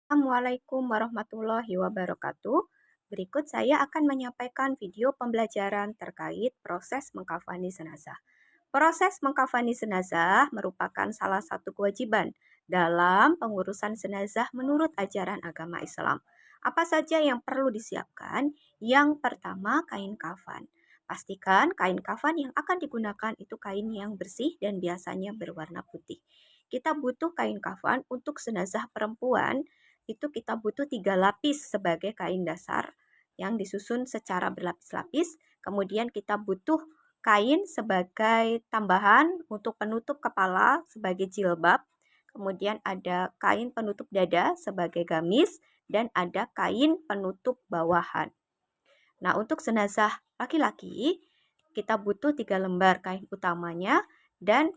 Assalamualaikum warahmatullahi wabarakatuh. Berikut saya akan menyampaikan video pembelajaran terkait proses mengkafani jenazah. Proses mengkafani jenazah merupakan salah satu kewajiban dalam pengurusan jenazah menurut ajaran agama Islam. Apa saja yang perlu disiapkan? Yang pertama, kain kafan. Pastikan kain kafan yang akan digunakan itu kain yang bersih dan biasanya berwarna putih. Kita butuh kain kafan untuk jenazah perempuan, itu kita butuh 3 lapis sebagai kain dasar yang disusun secara berlapis-lapis. Kemudian kita butuh kain sebagai tambahan untuk penutup kepala sebagai jilbab. Kemudian ada kain penutup dada sebagai gamis dan ada kain penutup bawahan. Nah, untuk jenazah laki-laki kita butuh 3 lembar kain utamanya dan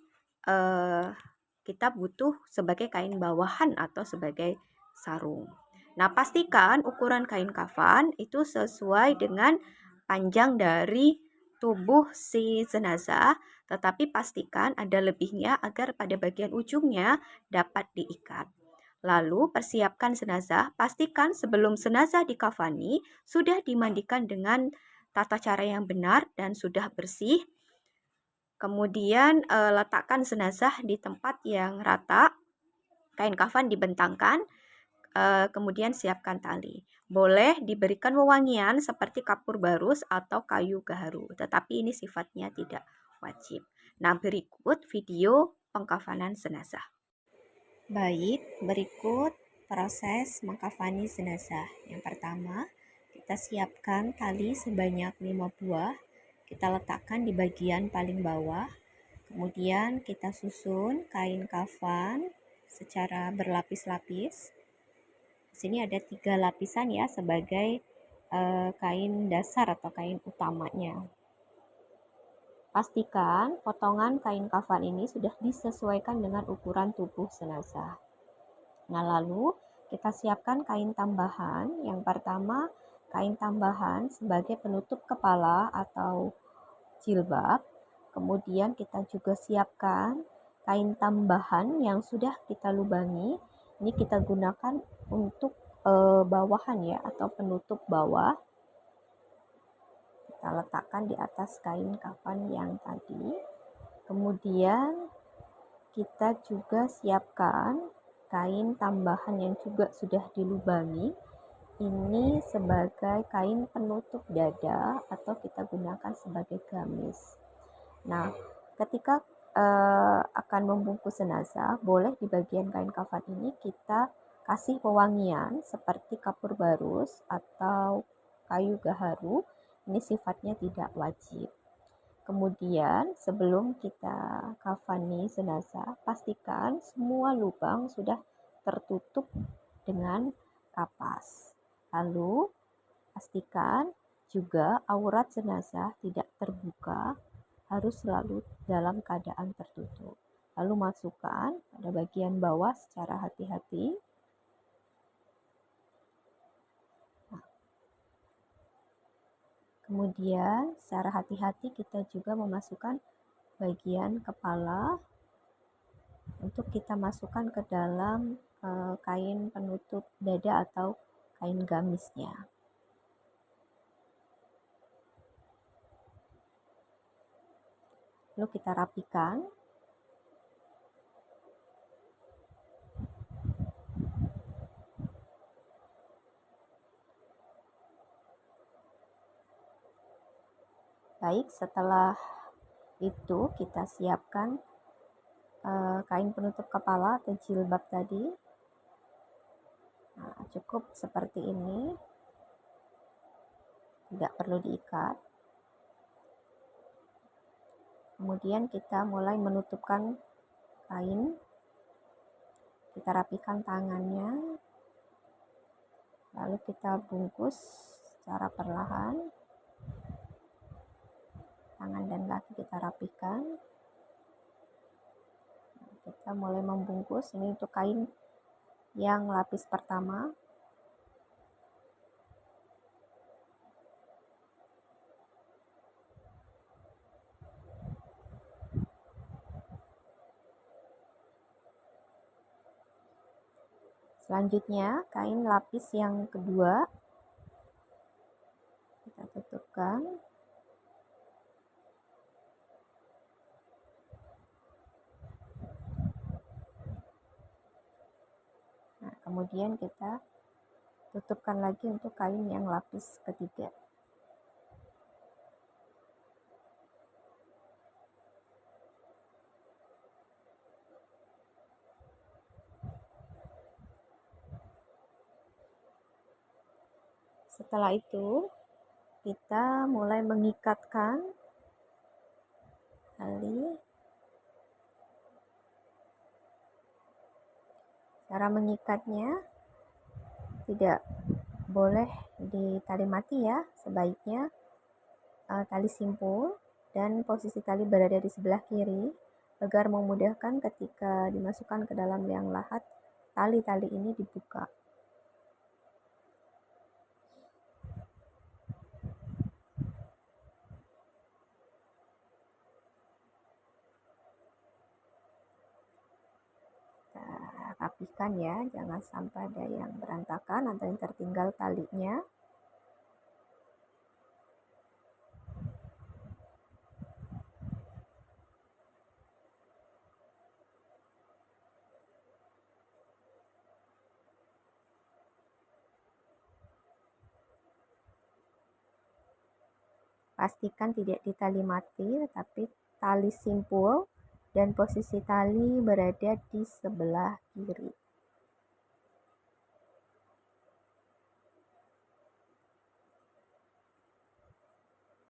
kita butuh sebagai kain bawahan atau sebagai sarung. Nah, pastikan ukuran kain kafan itu sesuai dengan panjang dari tubuh si jenazah, tetapi pastikan ada lebihnya agar pada bagian ujungnya dapat diikat. Lalu persiapkan jenazah, pastikan sebelum jenazah dikafani sudah dimandikan dengan tata cara yang benar dan sudah bersih. Kemudian letakkan jenazah di tempat yang rata, kain kafan dibentangkan, kemudian siapkan tali. Boleh diberikan wewangian seperti kapur barus atau kayu gaharu, tetapi ini sifatnya tidak wajib. Nah, berikut video pengkafanan jenazah. Baik, berikut proses mengkafani jenazah. Yang pertama, kita siapkan tali sebanyak 5 buah. Kita letakkan di bagian paling bawah. Kemudian kita susun kain kafan secara berlapis-lapis. Di sini ada 3 lapisan ya sebagai kain dasar atau kain utamanya. Pastikan potongan kain kafan ini sudah disesuaikan dengan ukuran tubuh jenazah. Nah, lalu kita siapkan kain tambahan. Yang pertama, kain tambahan sebagai penutup kepala atau jilbab. Kemudian kita juga siapkan kain tambahan yang sudah kita lubangi. Ini kita gunakan untuk bawahan ya atau penutup bawah. Kita letakkan di atas kain kafan yang tadi. Kemudian kita juga siapkan kain tambahan yang juga sudah dilubangi. Ini sebagai kain penutup dada atau kita gunakan sebagai gamis. Nah, ketika akan membungkus jenazah, boleh di bagian kain kafan ini kita kasih pewangian seperti kapur barus atau kayu gaharu. Ini sifatnya tidak wajib. Kemudian sebelum kita kafani jenazah, pastikan semua lubang sudah tertutup dengan kapas. Lalu pastikan juga aurat jenazah tidak terbuka, harus selalu dalam keadaan tertutup. Lalu masukkan pada bagian bawah secara hati-hati. Kemudian secara hati-hati kita juga memasukkan bagian kepala untuk kita masukkan ke dalam kain penutup dada atau kain gamisnya. Lalu kita rapikan. Baik, setelah itu kita siapkan kain penutup kepala atau jilbab tadi. Nah, cukup seperti ini, tidak perlu diikat. Kemudian kita mulai menutupkan kain, kita rapikan tangannya, lalu kita bungkus secara perlahan. Tangan dan kaki kita rapikan. Kita mulai membungkus. Ini untuk kain yang lapis pertama. Selanjutnya, kain lapis yang kedua kita tutupkan. Nah, kemudian kita tutupkan lagi untuk kain yang lapis ketiga. Setelah itu, kita mulai mengikatkan tali. Cara mengikatnya tidak boleh di tali mati ya, sebaiknya tali simpul dan posisi tali berada di sebelah kiri agar memudahkan ketika dimasukkan ke dalam liang lahat, tali-tali ini dibuka. Rapikan ya, jangan sampai ada yang berantakan atau yang tertinggal talinya. Pastikan tidak di tali mati, tetapi tali simpul dan posisi tali berada di sebelah kiri.